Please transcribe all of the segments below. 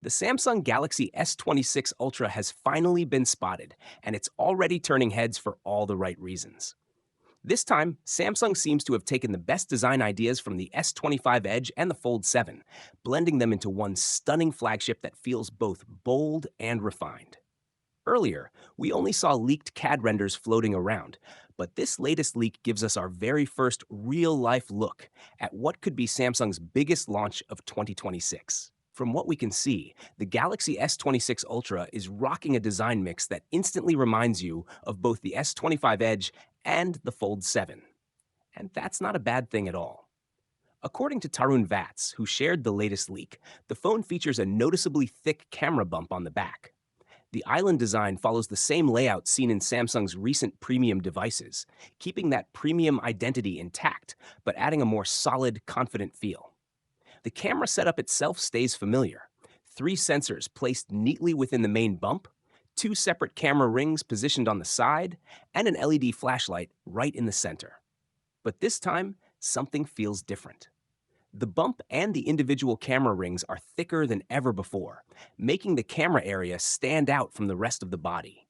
The Samsung Galaxy S26 Ultra has finally been spotted, and it's already turning heads for all the right reasons. This time, Samsung seems to have taken the best design ideas from the S25 Edge and the Fold 7, blending them into one stunning flagship that feels both bold and refined. Earlier, we only saw leaked CAD renders floating around, but this latest leak gives us our very first real life look at what could be Samsung's biggest launch of 2026. From what we can see, the Galaxy S26 Ultra is rocking a design mix that instantly reminds you of both the S25 Edge and the Fold 7. And that's not a bad thing at all. According to Tarun Vats, who shared the latest leak, the phone features a noticeably thick camera bump on the back. The island design follows the same layout seen in Samsung's recent premium devices, keeping that premium identity intact, but adding a more solid, confident feel. The camera setup itself stays familiar. Three sensors placed neatly within the main bump, two separate camera rings positioned on the side, and an LED flashlight right in the center. But this time, something feels different. The bump and the individual camera rings are thicker than ever before, making the camera area stand out from the rest of the body.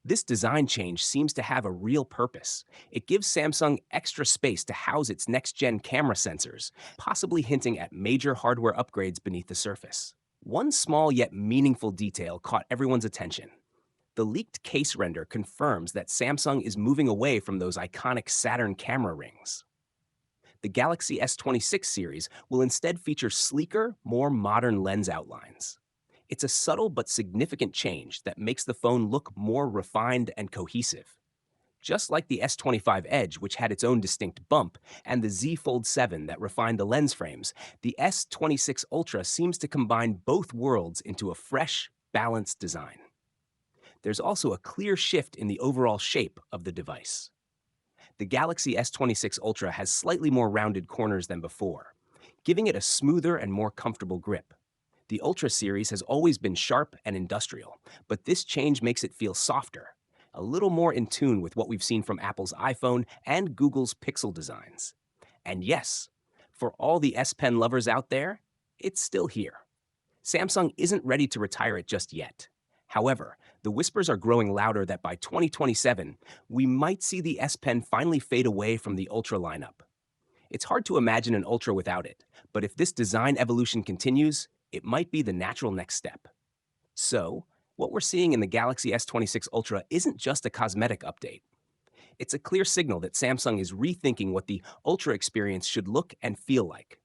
This design change seems to have a real purpose. It gives Samsung extra space to house its next gen camera sensors, possibly hinting at major hardware upgrades beneath the surface. One small yet meaningful detail caught everyone's attention. The leaked case render confirms that Samsung is moving away from those iconic Saturn camera rings. The Galaxy S26 series will instead feature sleeker, more modern lens outlines. It's a subtle but significant change that makes the phone look more refined and cohesive. Just like the S25 Edge, which had its own distinct bump, and the Z Fold 7 that refined the lens frames, the S26 Ultra seems to combine both worlds into a fresh, balanced design. There's also a clear shift in the overall shape of the device. The Galaxy S26 Ultra has slightly more rounded corners than before, giving it a smoother and more comfortable grip. The Ultra series has always been sharp and industrial, but this change makes it feel softer, a little more in tune with what we've seen from Apple's iPhone and Google's Pixel designs. And yes, for all the S Pen lovers out there, it's still here. Samsung isn't ready to retire it just yet. However, the whispers are growing louder that by 2027, we might see the S Pen finally fade away from the Ultra lineup. It's hard to imagine an Ultra without it, but if this design evolution continues, it might be the natural next step. So, what we're seeing in the Galaxy S26 Ultra isn't just a cosmetic update. It's a clear signal that Samsung is rethinking what the Ultra experience should look and feel like.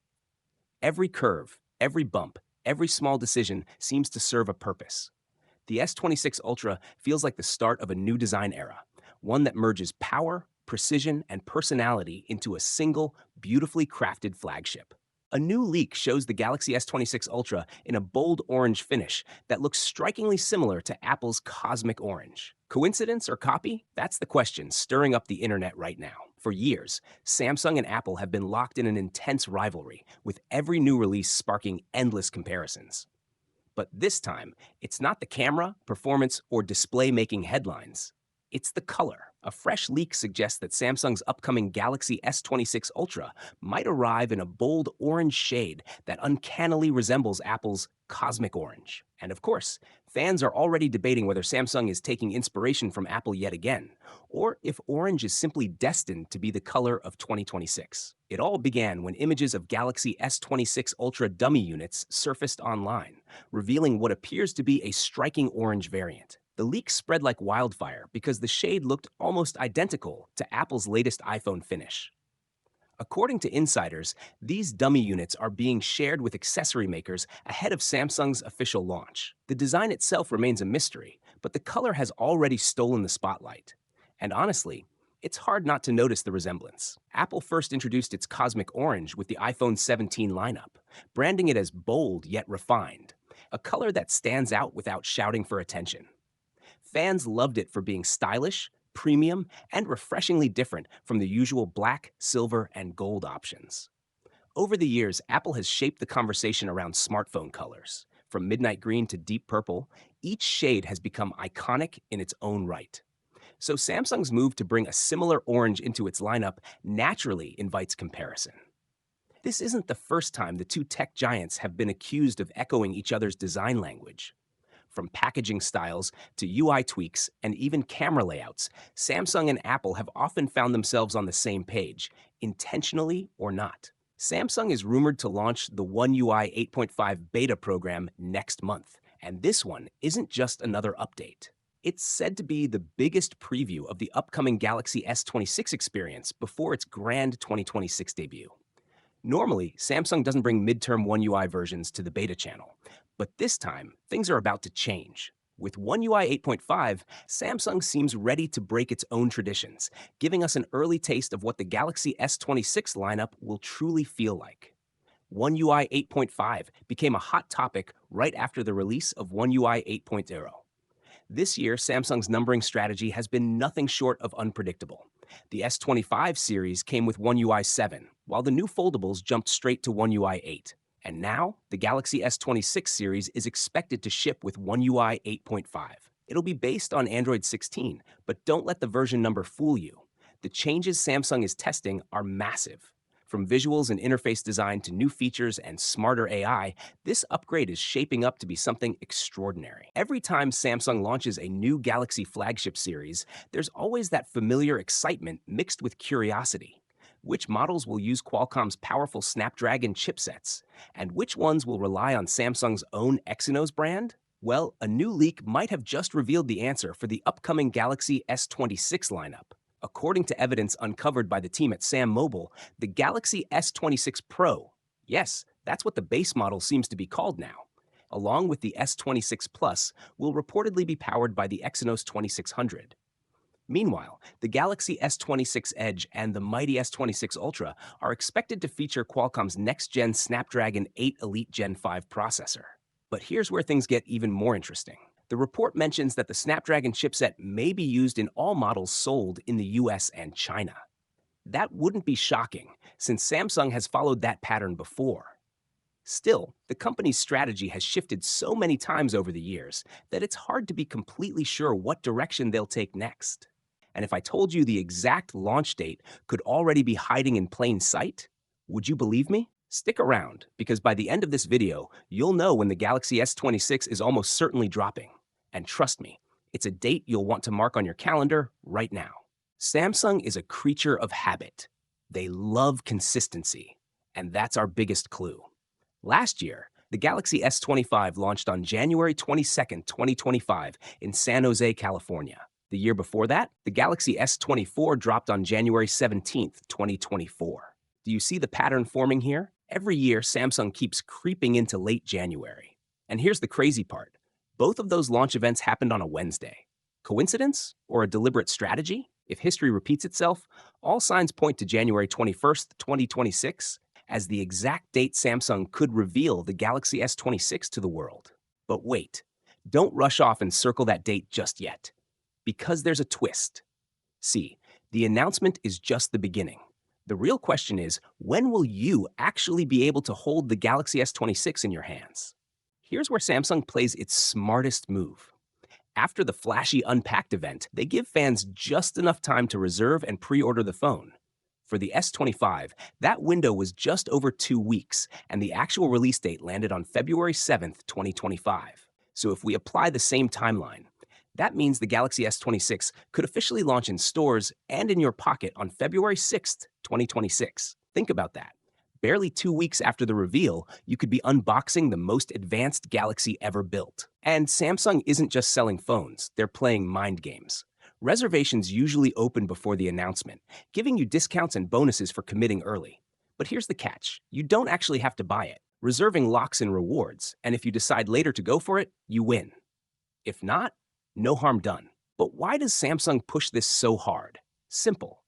Every curve, every bump, every small decision seems to serve a purpose. The S26 Ultra feels like the start of a new design era, one that merges power, precision, and personality into a single, beautifully crafted flagship. A new leak shows the Galaxy S26 Ultra in a bold orange finish that looks strikingly similar to Apple's Cosmic Orange. Coincidence or copy? That's the question stirring up the internet right now. For years, Samsung and Apple have been locked in an intense rivalry, with every new release sparking endless comparisons. But this time, it's not the camera, performance, or display making headlines. It's the color. A fresh leak suggests that Samsung's upcoming Galaxy S26 Ultra might arrive in a bold orange shade that uncannily resembles Apple's Cosmic Orange. And of course, fans are already debating whether Samsung is taking inspiration from Apple yet again, or if orange is simply destined to be the color of 2026. It all began when images of Galaxy S26 Ultra dummy units surfaced online, revealing what appears to be a striking orange variant. The leak spread like wildfire because the shade looked almost identical to Apple's latest iPhone finish. According to insiders, these dummy units are being shared with accessory makers ahead of Samsung's official launch. The design itself remains a mystery, but the color has already stolen the spotlight. And honestly, it's hard not to notice the resemblance. Apple first introduced its Cosmic Orange with the iPhone 17 lineup, branding it as bold yet refined, a color that stands out without shouting for attention. Fans loved it for being stylish, premium, and refreshingly different from the usual black, silver, and gold options. Over the years, Apple has shaped the conversation around smartphone colors. From midnight green to deep purple, each shade has become iconic in its own right. So Samsung's move to bring a similar orange into its lineup naturally invites comparison. This isn't the first time the two tech giants have been accused of echoing each other's design language. From packaging styles to UI tweaks and even camera layouts, Samsung and Apple have often found themselves on the same page, intentionally or not. Samsung is rumored to launch the One UI 8.5 beta program next month, and this one isn't just another update. It's said to be the biggest preview of the upcoming Galaxy S26 experience before its grand 2026 debut. Normally, Samsung doesn't bring midterm One UI versions to the beta channel, but this time, things are about to change. With One UI 8.5, Samsung seems ready to break its own traditions, giving us an early taste of what the Galaxy S26 lineup will truly feel like. One UI 8.5 became a hot topic right after the release of One UI 8.0. This year, Samsung's numbering strategy has been nothing short of unpredictable. The S25 series came with One UI 7, while the new foldables jumped straight to One UI 8. And now, the Galaxy S26 series is expected to ship with One UI 8.5. It'll be based on Android 16, but don't let the version number fool you. The changes Samsung is testing are massive. From visuals and interface design to new features and smarter AI, this upgrade is shaping up to be something extraordinary. Every time Samsung launches a new Galaxy flagship series, there's always that familiar excitement mixed with curiosity. Which models will use Qualcomm's powerful Snapdragon chipsets? And which ones will rely on Samsung's own Exynos brand? Well, a new leak might have just revealed the answer for the upcoming Galaxy S26 lineup. According to evidence uncovered by the team at Sam Mobile, the Galaxy S26 Pro, yes, that's what the base model seems to be called now, along with the S26 Plus, will reportedly be powered by the Exynos 2600. Meanwhile, the Galaxy S26 Edge and the mighty S26 Ultra are expected to feature Qualcomm's next-gen Snapdragon 8 Elite Gen 5 processor. But here's where things get even more interesting. The report mentions that the Snapdragon chipset may be used in all models sold in the US and China. That wouldn't be shocking, since Samsung has followed that pattern before. Still, the company's strategy has shifted so many times over the years that it's hard to be completely sure what direction they'll take next. And if I told you the exact launch date could already be hiding in plain sight, would you believe me? Stick around, because by the end of this video, you'll know when the Galaxy S26 is almost certainly dropping. And trust me, it's a date you'll want to mark on your calendar right now. Samsung is a creature of habit. They love consistency, and that's our biggest clue. Last year, the Galaxy S25 launched on January 22, 2025 in San Jose, California. The year before that, the Galaxy S24 dropped on January 17, 2024. Do you see the pattern forming here? Every year, Samsung keeps creeping into late January. And here's the crazy part. Both of those launch events happened on a Wednesday. Coincidence or a deliberate strategy? If history repeats itself, all signs point to January 21st, 2026 as the exact date Samsung could reveal the Galaxy S26 to the world. But wait, don't rush off and circle that date just yet, because there's a twist. See, the announcement is just the beginning. The real question is, when will you actually be able to hold the Galaxy S26 in your hands? Here's where Samsung plays its smartest move. After the flashy Unpacked event, they give fans just enough time to reserve and pre-order the phone. For the S25, that window was just over 2 weeks, and the actual release date landed on February 7th, 2025. So if we apply the same timeline, that means the Galaxy S26 could officially launch in stores and in your pocket on February 6th, 2026. Think about that. Barely 2 weeks after the reveal, you could be unboxing the most advanced Galaxy ever built. And Samsung isn't just selling phones, they're playing mind games. Reservations usually open before the announcement, giving you discounts and bonuses for committing early. But here's the catch. You don't actually have to buy it. Reserving locks in rewards, and if you decide later to go for it, you win. If not, no harm done. But why does Samsung push this so hard? Simple.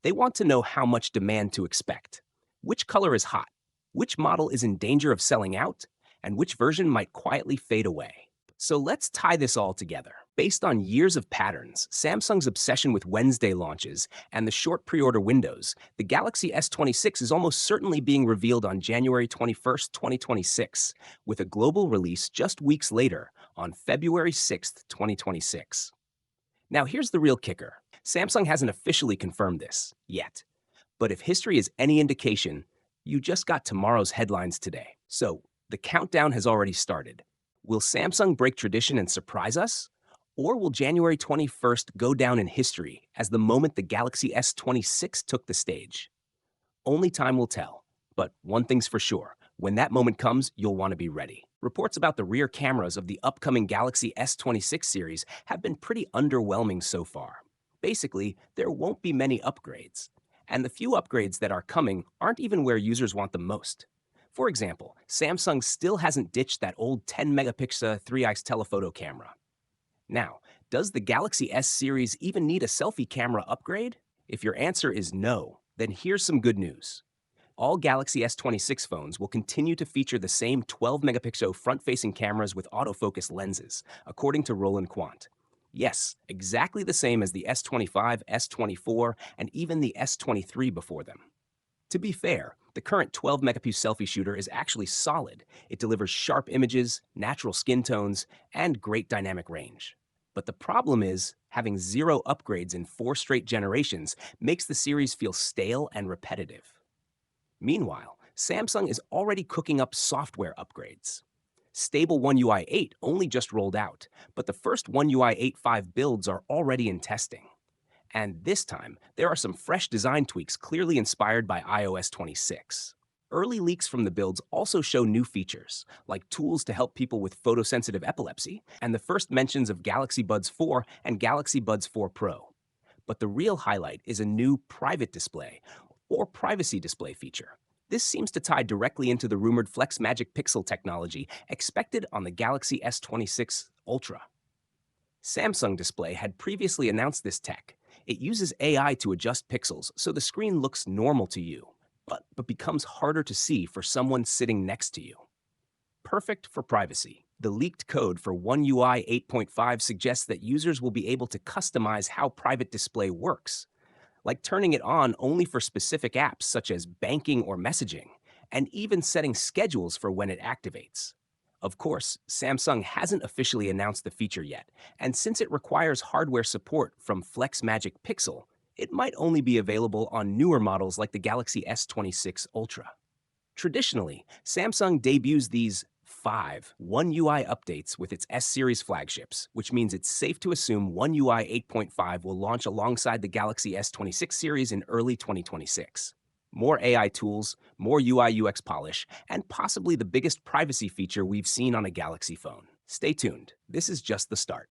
They want to know how much demand to expect. Which color is hot? Which model is in danger of selling out? And which version might quietly fade away? So let's tie this all together. Based on years of patterns, Samsung's obsession with Wednesday launches, and the short pre-order windows, the Galaxy S26 is almost certainly being revealed on January 21st, 2026, with a global release just weeks later on February 6th, 2026. Now here's the real kicker. Samsung hasn't officially confirmed this yet. But if history is any indication, You just got tomorrow's headlines today. So, the countdown has already started. Will Samsung break tradition and surprise us? Or will January 21st go down in history as the moment the Galaxy S26 took the stage? Only time will tell. But one thing's for sure, when that moment comes, you'll want to be ready. Reports about the rear cameras of the upcoming Galaxy S26 series have been pretty underwhelming so far. Basically, there won't be many upgrades. And the few upgrades that are coming aren't even where users want them most. For example, Samsung still hasn't ditched that old 10 megapixel 3x telephoto camera. Now, does the Galaxy S series even need a selfie camera upgrade? If your answer is no, then here's some good news. All Galaxy S26 phones will continue to feature the same 12 megapixel front facing cameras with autofocus lenses, according to Roland Quant. Yes, exactly the same as the S25, S24, and even the S23 before them. To be fair, the current 12 megapixel selfie shooter is actually solid. It delivers sharp images, natural skin tones, and great dynamic range. But the problem is, having zero upgrades in 4 straight generations makes the series feel stale and repetitive. Meanwhile, Samsung is already cooking up software upgrades. Stable One UI 8 only just rolled out, but the first One UI 8.5 builds are already in testing. And this time, there are some fresh design tweaks clearly inspired by iOS 26. Early leaks from the builds also show new features, like tools to help people with photosensitive epilepsy, and the first mentions of Galaxy Buds 4 and Galaxy Buds 4 Pro. But the real highlight is a new private display, or privacy display feature. This seems to tie directly into the rumored Flex Magic Pixel technology expected on the Galaxy S26 Ultra. Samsung Display had previously announced this tech. It uses AI to adjust pixels so the screen looks normal to you, but becomes harder to see for someone sitting next to you. Perfect for privacy. The leaked code for One UI 8.5 suggests that users will be able to customize how private display works, like turning it on only for specific apps such as banking or messaging, and even setting schedules for when it activates. Of course, Samsung hasn't officially announced the feature yet, and since it requires hardware support from Flex Magic Pixel, it might only be available on newer models like the Galaxy S26 Ultra. Traditionally, Samsung debuts these 5 One UI updates with its S series flagships, which means it's safe to assume One UI 8.5 will launch alongside the Galaxy S26 series in early 2026. More AI tools, more UI UX polish, and possibly the biggest privacy feature we've seen on a Galaxy phone. Stay tuned, this is just the start.